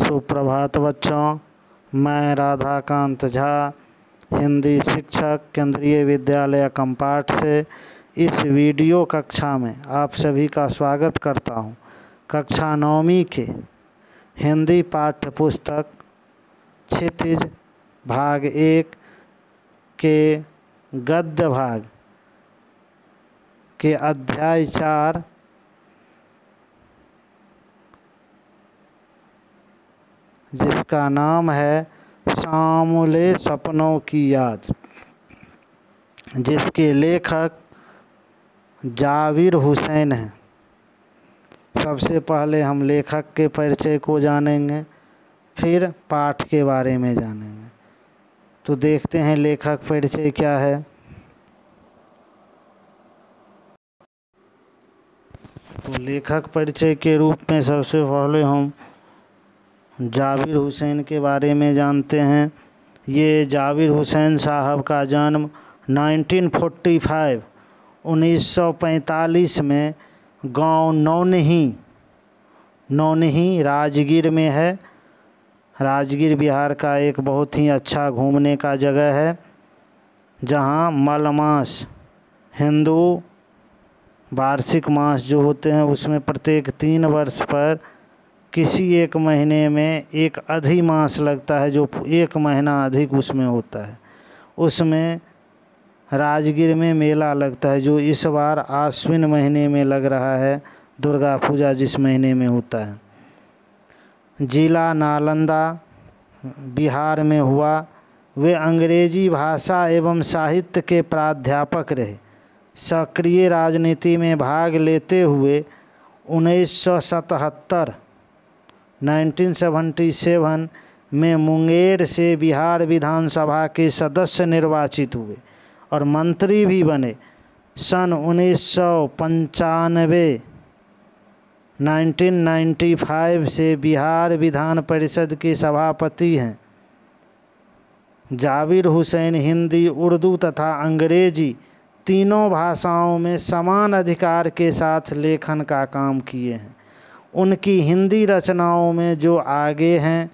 सुप्रभात बच्चों, मैं राधाकांत झा, हिंदी शिक्षक, केंद्रीय विद्यालय कंपाट से इस वीडियो कक्षा में आप सभी का स्वागत करता हूं। कक्षा 9वीं के हिंदी पाठ्य पुस्तक क्षितिज भाग 1 के गद्य भाग के अध्याय 4 जिसका नाम है सांवले सपनों की याद, जिसके लेखक जाबिर हुसैन हैं। सबसे पहले हम लेखक के परिचय को जानेंगे, फिर पाठ के बारे में जानेंगे। तो देखते हैं लेखक परिचय क्या है। तो लेखक परिचय के रूप में सबसे पहले हम जाबिर हुसैन के बारे में जानते हैं। ये जाबिर हुसैन साहब का जन्म 1945 में गांव नौनही राजगीर में है। राजगीर बिहार का एक बहुत ही अच्छा घूमने का जगह है, जहां मलमास हिंदू वार्षिक मास जो होते हैं उसमें प्रत्येक 3 वर्ष पर किसी एक महीने में एक अधिमास लगता है, जो 1 महीना अधिक उसमें होता है। उसमें राजगीर में मेला लगता है, जो इस बार आश्विन महीने में लग रहा है। दुर्गा पूजा जिस महीने में होता है। जिला नालंदा बिहार में हुआ। वे अंग्रेजी भाषा एवं साहित्य के प्राध्यापक रहे। सक्रिय राजनीति में भाग लेते हुए 1977 में मुंगेर से बिहार विधानसभा के सदस्य निर्वाचित हुए और मंत्री भी बने। सन 1995 से बिहार विधान परिषद के सभापति हैं। जाबिर हुसैन हिंदी, उर्दू तथा अंग्रेजी तीनों भाषाओं में समान अधिकार के साथ लेखन का काम किए हैं। उनकी हिंदी रचनाओं में जो आगे हैं,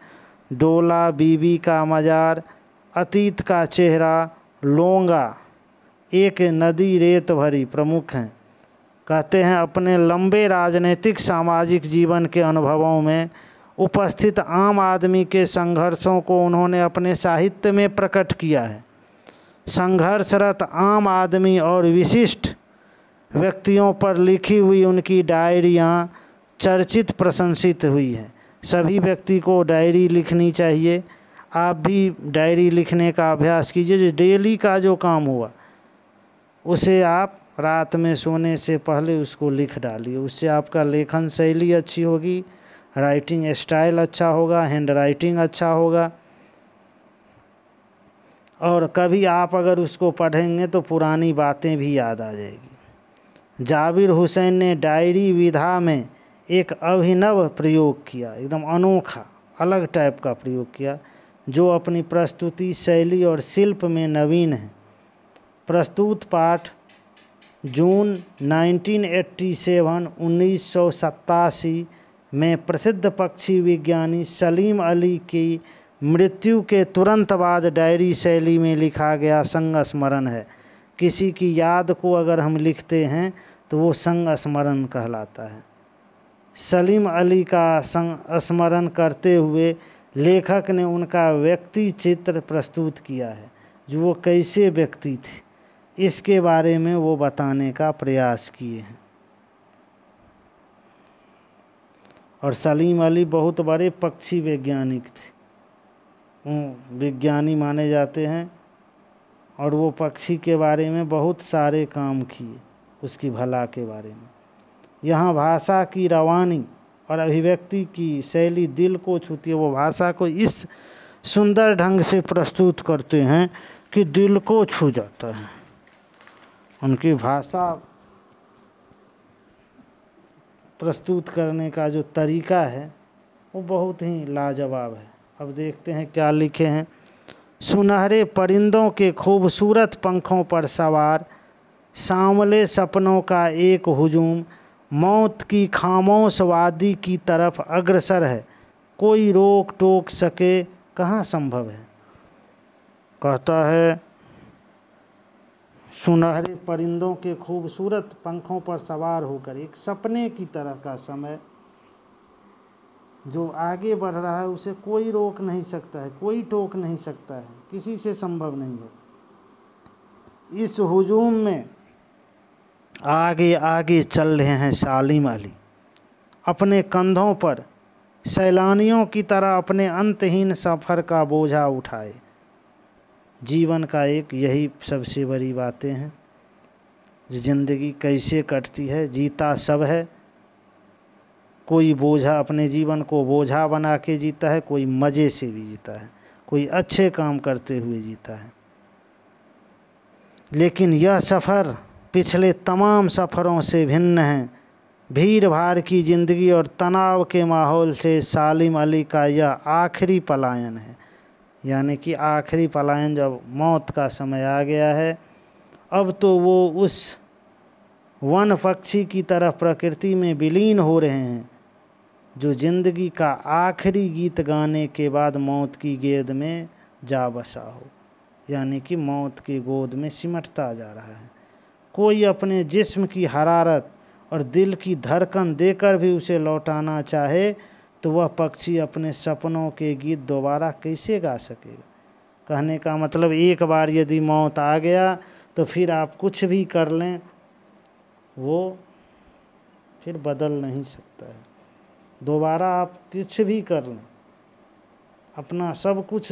डोला, बीबी का मजार, अतीत का चेहरा, लोंगा, एक नदी रेत भरी प्रमुख हैं। कहते हैं अपने लंबे राजनीतिक सामाजिक जीवन के अनुभवों में उपस्थित आम आदमी के संघर्षों को उन्होंने अपने साहित्य में प्रकट किया है। संघर्षरत आम आदमी और विशिष्ट व्यक्तियों पर लिखी हुई उनकी डायरियाँ चर्चित प्रशंसित हुई है। सभी व्यक्ति को डायरी लिखनी चाहिए। आप भी डायरी लिखने का अभ्यास कीजिए। जो डेली का जो काम हुआ उसे आप रात में सोने से पहले उसको लिख डालिए। उससे आपका लेखन शैली अच्छी होगी, राइटिंग स्टाइल अच्छा होगा, हैंड राइटिंग अच्छा होगा। और कभी आप अगर उसको पढ़ेंगे तो पुरानी बातें भी याद आ जाएगी। जाबिर हुसैन ने डायरी विधा में एक अभिनव प्रयोग किया, एकदम अनोखा अलग टाइप का प्रयोग किया, जो अपनी प्रस्तुति शैली और शिल्प में नवीन है। प्रस्तुत पाठ जून 1987 में प्रसिद्ध पक्षी विज्ञानी सलीम अली की मृत्यु के तुरंत बाद डायरी शैली में लिखा गया संस्मरण है। किसी की याद को अगर हम लिखते हैं तो वो संस्मरण कहलाता है। सलीम अली का संस्मरण करते हुए लेखक ने उनका व्यक्ति चित्र प्रस्तुत किया है। जो वो कैसे व्यक्ति थे इसके बारे में वो बताने का प्रयास किए हैं। और सलीम अली बहुत बड़े पक्षी वैज्ञानिक थे, विज्ञानी माने जाते हैं। और वो पक्षी के बारे में बहुत सारे काम किए, उसकी भला के बारे में। यहाँ भाषा की रवानी और अभिव्यक्ति की शैली दिल को छूती है। वो भाषा को इस सुंदर ढंग से प्रस्तुत करते हैं कि दिल को छू जाता है। उनकी भाषा प्रस्तुत करने का जो तरीका है वो बहुत ही लाजवाब है। अब देखते हैं क्या लिखे हैं। सुनहरे परिंदों के खूबसूरत पंखों पर सवार सांवले सपनों का एक हुजूम मौत की खामोश वादी की तरफ अग्रसर है। कोई रोक टोक सके कहाँ संभव है। कहता है सुनहरे परिंदों के खूबसूरत पंखों पर सवार होकर एक सपने की तरह का समय जो आगे बढ़ रहा है उसे कोई रोक नहीं सकता है, कोई टोक नहीं सकता है, किसी से संभव नहीं है। इस हुजूम में आगे आगे चल रहे हैं सालिम अली, अपने कंधों पर सैलानियों की तरह अपने अंतहीन सफ़र का बोझा उठाए। जीवन का एक यही सबसे बड़ी बातें हैं। ज़िंदगी कैसे कटती है, जीता सब है। कोई बोझा, अपने जीवन को बोझा बना के जीता है, कोई मज़े से भी जीता है, कोई अच्छे काम करते हुए जीता है। लेकिन यह सफ़र पिछले तमाम सफ़रों से भिन्न है। भीड़ भाड़ की ज़िंदगी और तनाव के माहौल से सालिम अली का यह आखिरी पलायन है। यानी कि आखिरी पलायन, जब मौत का समय आ गया है, अब तो वो उस वन पक्षी की तरह प्रकृति में विलीन हो रहे हैं जो ज़िंदगी का आखिरी गीत गाने के बाद मौत की गेंद में जा बसा हो, यानी कि मौत की गोद में सिमटता जा रहा है। कोई अपने जिस्म की हरारत और दिल की धड़कन देकर भी उसे लौटाना चाहे तो वह पक्षी अपने सपनों के गीत दोबारा कैसे गा सकेगा। कहने का मतलब, एक बार यदि मौत आ गया तो फिर आप कुछ भी कर लें, वो फिर बदल नहीं सकता है। दोबारा आप कुछ भी कर लें, अपना सब कुछ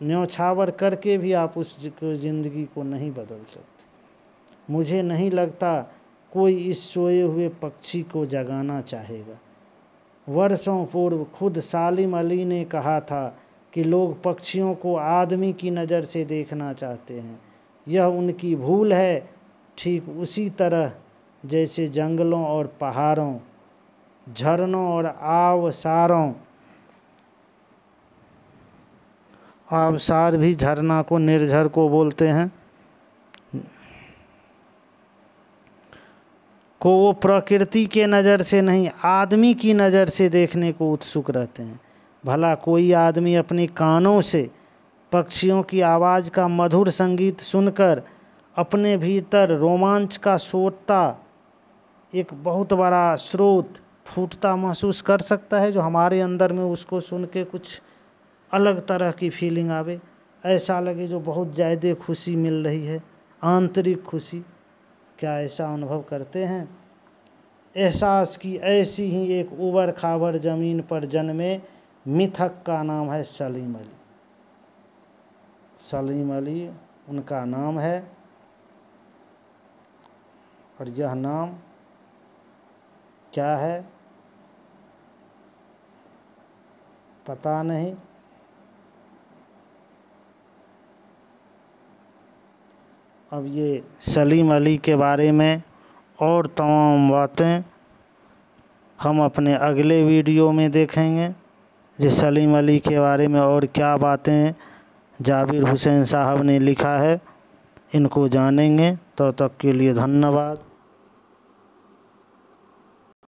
न्यौछावर करके भी आप उस ज़िंदगी को नहीं बदल सकते। मुझे नहीं लगता कोई इस सोए हुए पक्षी को जगाना चाहेगा। वर्षों पूर्व खुद सालिम अली ने कहा था कि लोग पक्षियों को आदमी की नज़र से देखना चाहते हैं। यह उनकी भूल है, ठीक उसी तरह जैसे जंगलों और पहाड़ों, झरनों और आबशार भी झरना को निर्झर को बोलते हैं, को वो प्रकृति के नज़र से नहीं आदमी की नज़र से देखने को उत्सुक रहते हैं। भला कोई आदमी अपने कानों से पक्षियों की आवाज़ का मधुर संगीत सुनकर अपने भीतर रोमांच का सोता एक बहुत बड़ा स्रोत फूटता महसूस कर सकता है, जो हमारे अंदर में उसको सुन के कुछ अलग तरह की फीलिंग आवे, ऐसा लगे जो बहुत ज़्यादा खुशी मिल रही है, आंतरिक खुशी। क्या ऐसा अनुभव करते हैं? एहसास की ऐसी ही एक उबड़ खाबड़ ज़मीन पर जन्मे मिथक का नाम है सलीम अली। सलीम अली उनका नाम है, और यह नाम क्या है पता नहीं। अब ये सलीम अली के बारे में और तमाम बातें हम अपने अगले वीडियो में देखेंगे। जो सलीम अली के बारे में और क्या बातें जाबिर हुसैन साहब ने लिखा है, इनको जानेंगे। तो तक के लिए धन्यवाद।